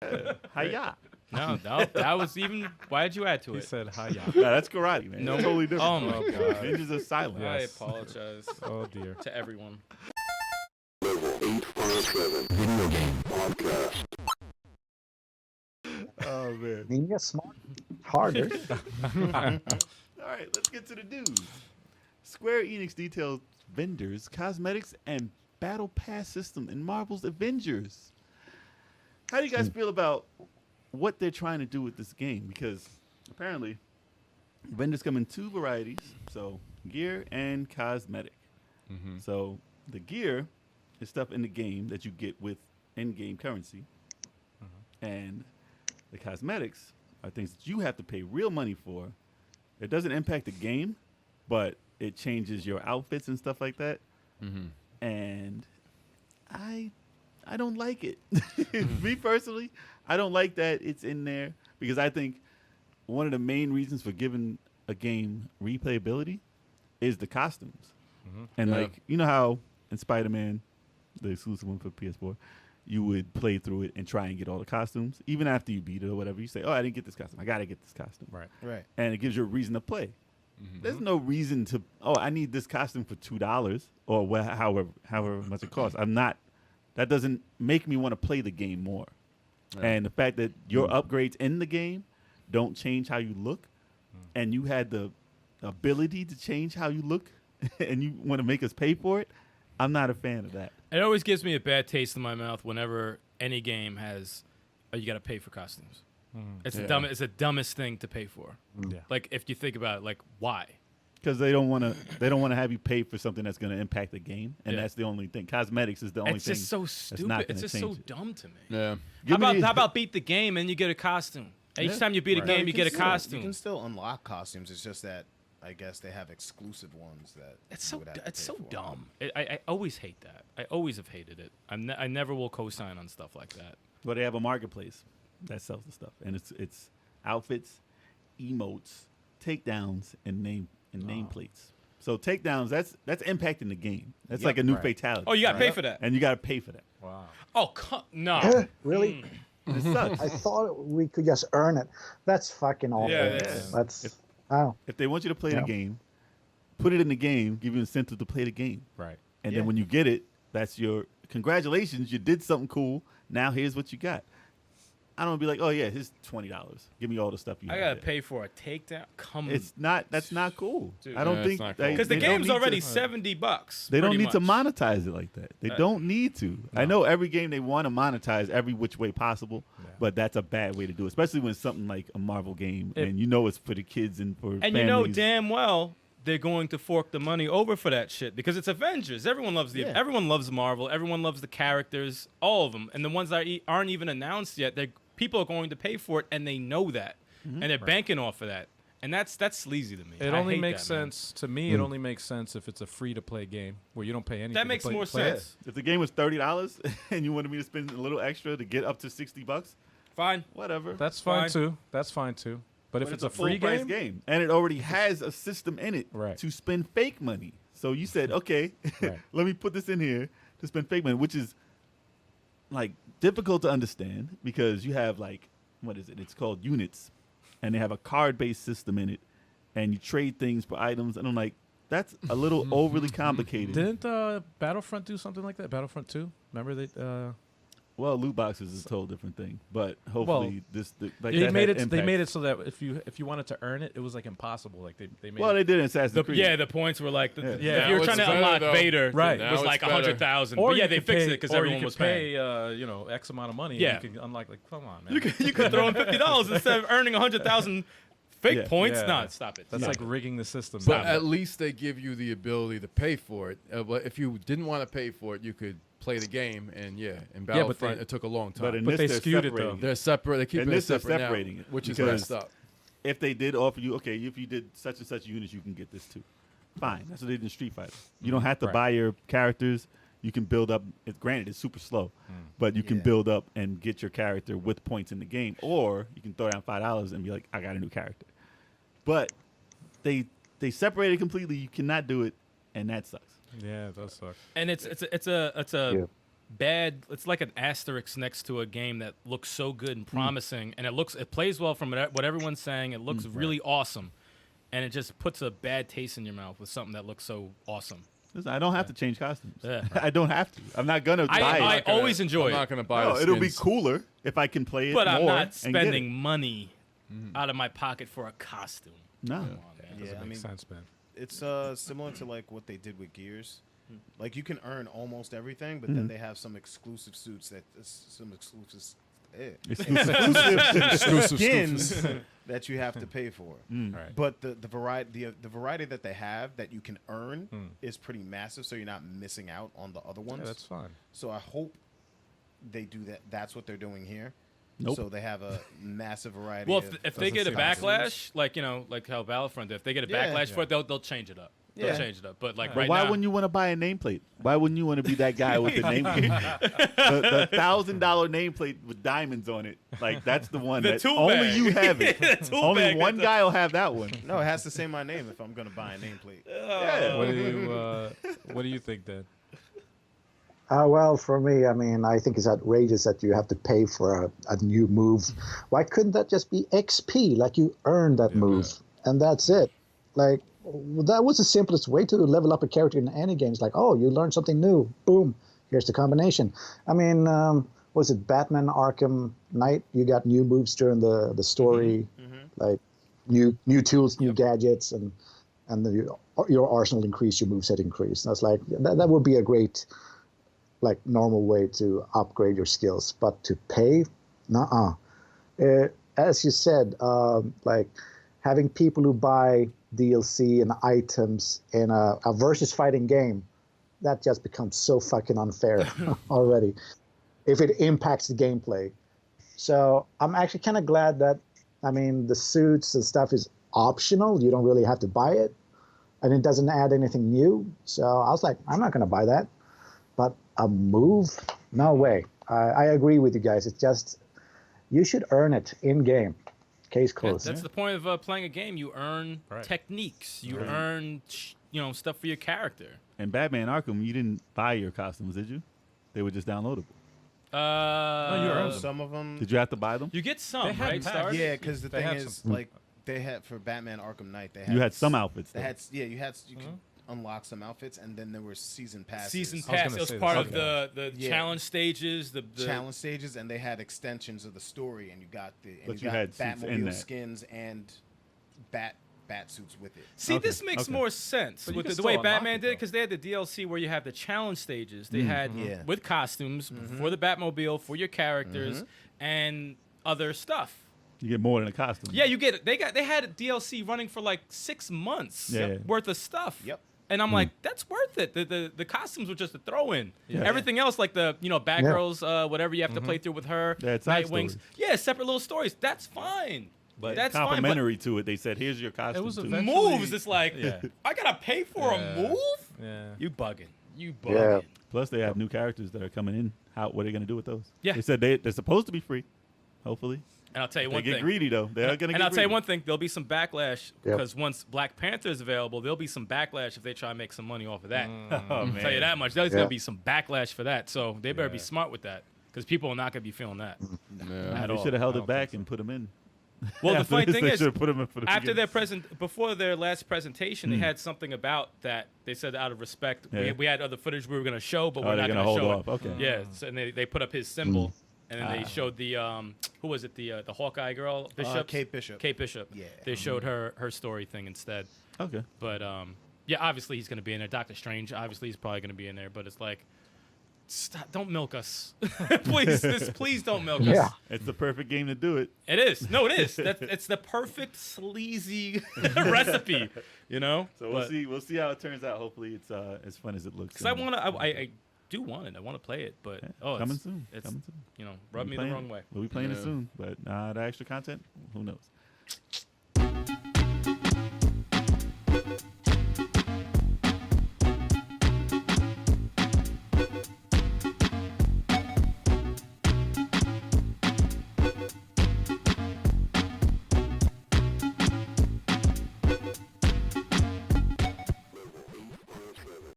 Hiya. No, that was even. Why did you add to He it? said hiya. Yeah, that's karate, man. No. It's totally different. Oh my god. Ninjas are silent. I Yes. apologize Oh dear. to everyone. Level 857 Video Game Podcast. Oh man. Being a smart, harder. All right, let's get to the news. Square Enix details vendors, cosmetics, and battle pass system in Marvel's Avengers. How do you guys feel about what they're trying to do with this game? Because apparently, vendors come in two varieties, so gear and cosmetic. So the gear is stuff in the game that you get with in-game currency, and the cosmetics are things that you have to pay real money for. It doesn't impact the game, but it changes your outfits and stuff like that. And I don't like it. Me personally, I don't like that it's in there because I think one of the main reasons for giving a game replayability is the costumes. And like, you know how in Spider-Man, the exclusive one for PS4, you would play through it and try and get all the costumes. Even after you beat it or whatever, you say, oh, I didn't get this costume. I got to get this costume. Right. And it gives you a reason to play. There's no reason to, I need this costume for $2 or however much it costs. That doesn't make me want to play the game more. And the fact that your upgrades in the game don't change how you look, and you had the ability to change how you look, and you want to make us pay for it, I'm not a fan of that. It always gives me a bad taste in my mouth whenever any game has, you got to pay for costumes. It's the dumbest thing to pay for. Yeah. Like if you think about it, like why? Because they don't want to have you pay for something that's going to impact the game, and Yeah. that's the only thing. Cosmetics is the only It's thing. just so not stupid. gonna It's just so change it. dumb to me. Yeah. How about beat the game and you get a costume? Each time you beat a Right. game, No, you get a You costume. can still unlock costumes. It's just that I guess they have exclusive ones that It's you so would have to it's pay so for. dumb. I always hate that. I always have hated it. I never will co-sign on stuff like that. Well, they have a marketplace that sells the stuff, and it's outfits, emotes, takedowns, and nameplates. So takedowns, that's impacting the game. That's like a new fatality. Oh, you got to pay for that. And you got to pay for that. Wow. Oh, no. Really? It sucks. I thought we could just earn it. That's fucking awful. Yeah, it is. That's wow. If they want you to play the Yeah. game, put it in the game, give you incentive to play the game. Right. And Yeah. then when you get it, that's your congratulations, you did something cool. Now here's what you got. I don't be like, oh yeah, here's $20. Give me all the stuff you I have got to there. pay for a takedown. Come That's not cool. Dude. I don't Yeah, think it's not they- cool. because the they don't game's need already to- $70. They don't pretty need to much. monetize it like that. They don't need to. I know every game they want to monetize every which way possible, but that's a bad way to do it, especially when it's something like a Marvel game and you know it's for the kids and for And families. you know damn well they're going to fork the money over for that shit because it's Avengers. Everyone loves everyone loves Marvel. Everyone loves the characters, all of them. And the ones that aren't even announced yet, people are going to pay for it, and they know that, and they're banking off of that. And that's sleazy to me. It I only hate makes that, man. sense to me. It only makes sense if it's a free-to-play game where you don't pay anything. That makes to play, more play it. sense. If the game was $30 and you wanted me to spend a little extra to get up to $60, Fine. whatever. That's fine Fine. too. That's fine too. But if But it's a free full-price game, and it already has a system in it Right. to spend fake money. So you said, okay, Right. let me put this in here to spend fake money, which is like difficult to understand because you have like, what is it? It's called units, and they have a card-based system in it, and you trade things for items. And I'm like, that's a little overly complicated. didn't Battlefront do something like that? Battlefront 2? Remember they? Well, loot boxes is a total different thing, but hopefully like They that made had it. They impact. made it so that if you wanted to earn it, it was like impossible. Like they made. Well, it. they did in Assassin's Creed. Yeah, the points were like, Yeah. if Now you were it's trying to better, unlock though. Vader, Right. it Now was it's like better. 100,000. Or But yeah, you they could fixed pay- it because or everyone you could was paying. pay, X amount of money. Yeah. And you can unlock. Like, come on, man. You could throw in $50 instead of earning 100,000 fake Yeah. points. Yeah. No, stop it. That's Stop like it. rigging the system. But Stop at it. least they give you the ability to pay for it. But if you didn't want to pay for it, you could play the game. And in Battlefront, it took a long time. But in But this, they they're skewed it, separating though. they're separate. They keep And it this they're separate separating now, it which is because- messed up. If they did offer you, okay, if you did such and such units, you can get this too. Fine. That's what they did in Street Fighter. You don't have to Right. buy your characters. You can build up. Granted, it's super slow, but you can build up and get your character with points in the game. Or you can throw down $5 and be like, I got a new character. But they separated completely. You cannot do it, and that sucks. Yeah, it does suck. And it's a Yeah. bad. It's like an asterisk next to a game that looks so good and promising, and it plays well from what everyone's saying. It looks really awesome, and it just puts a bad taste in your mouth with something that looks so awesome. Listen, I don't have to change costumes. Yeah. I don't have to. I'm not gonna buy I it. always enjoy I'm it, not gonna buy. No, the it'll be skins. cooler if I can play it but more. I'm not and get spending it. money out of my pocket for a costume. No. Come on, man. Doesn't I make mean, sense, man. it's similar to like what they did with Gears. Like you can earn almost everything, but then they have some exclusive suits some exclusive skins that you have to pay for. Right. But the variety that they have that you can earn is pretty massive, so you're not missing out on the other ones. Yeah, that's fine. So I hope they do that. That's what they're doing here. Nope. So they have a massive variety. Well, of if they get a costumes. backlash, like how Battlefront did, if they get a Yeah. backlash for it, they'll change it up. They'll Yeah. change it up. But like But right why now, wouldn't you want to buy a nameplate? Why wouldn't you want to be that guy with the nameplate? the $1,000 nameplate with diamonds on it. Like that's the one The that tool only bag. you have it. The tool Only bag one that- guy will have that one. No, it has to say my name if I'm gonna buy a nameplate. Yeah. What do you think, Dan? Well, for me, I mean, I think it's outrageous that you have to pay for a new move. Why couldn't that just be XP? Like you earn that move, and that's it. Like that was the simplest way to level up a character in any game. It's like, oh, you learned something new. Boom, here's the combination. I mean, was it Batman Arkham Knight? You got new moves during the story, like new tools, new gadgets, and your arsenal increased, your moveset increased. And I was like, that would be a great, like, normal way to upgrade your skills. But to pay, nuh-uh. As you said, like having people who buy DLC and items in a versus fighting game, that just becomes so fucking unfair already if it impacts the gameplay. So I'm actually kind of glad that, I mean, the suits and stuff is optional. You don't really have to buy it, and it doesn't add anything new. So I was like, I'm not going to buy that. But a move? No way. I agree with you guys. It's just, you should earn it in-game. Case closed. That's the point of playing a game. You earn techniques. You earn, stuff for your character. And Batman Arkham, you didn't buy your costumes, did you? They were just downloadable. You earned them. Some of them. Did you have to buy them? You get some, They had right? packs. Stars? Yeah, because the They thing had is, some. like, they had for Batman Arkham Knight, they had You had some outfits. They Though. had you could unlock some outfits, and then there were season passes. Season was pass. gonna It was say part that. of the Yeah. challenge stages. The challenge stages, and they had extensions of the story, and you got But you you got had suits in Batmobile that. skins and bat suits with it. See, Okay, this makes okay. more sense But you with can the way still unlock Batman it, did it though. because they had the DLC where you have the challenge stages. They had Yeah. with costumes for the Batmobile, for your characters, and other stuff. You get more than a costume. Yeah, you get it. They had a DLC running for like 6 months Yeah. worth of stuff. Yep. And I'm like, that's worth it. The costumes were just a throw in. Yeah. Everything else, like the Batgirl's, whatever you have to play through with her, Yeah, it's side Nightwings. stories. Yeah, separate little stories. That's fine. But that's fine. But complimentary to it, they said, "Here's your costume." was too." eventually- moves, it's like Yeah. I gotta pay for a move. Yeah. You bugging. You Yeah. bugging. Plus, they have new characters that are coming in. What are they gonna do with those? Yeah. They said they're supposed to be free. Hopefully, And I'll tell you they one get thing. greedy though. They're gonna. And get I'll tell you greedy. one thing. There'll be some backlash Yep. because once Black Panther is available, there'll be some backlash if they try and make some money off of that. Oh I'll man. tell you that much. There's Yeah. gonna be some backlash for that. So they better be smart with that because people are not gonna be feeling that. Yeah. At They all. should have held I it don't back think so. and put them in. Well, the After funny this, thing they is, should've put 'em in for the after their beginning. before their last presentation, they had something about that. They said out of respect, Yeah. we had other footage we were gonna show, but Oh, we're they're not gonna gonna hold show off. it. Okay. Yeah, so, and they put up his symbol, and then they showed the who was it, the Hawkeye girl, Bishop, Kate Bishop. Kate Bishop. Yeah. They showed her story thing instead. Okay. But yeah, obviously he's gonna be in there. Doctor Strange, obviously he's probably gonna be in there. But it's like, stop, don't milk us, please don't milk Yeah. us. It's the perfect game to do it. It is. No, it is. It's the perfect sleazy recipe, you know. So we'll see. We'll see how it turns out. Hopefully, it's as fun as it looks. Because I do want it. I want to play it, but coming soon. It's Coming soon. rub me the wrong way. We'll be playing it Yeah. soon, but the extra content, who knows?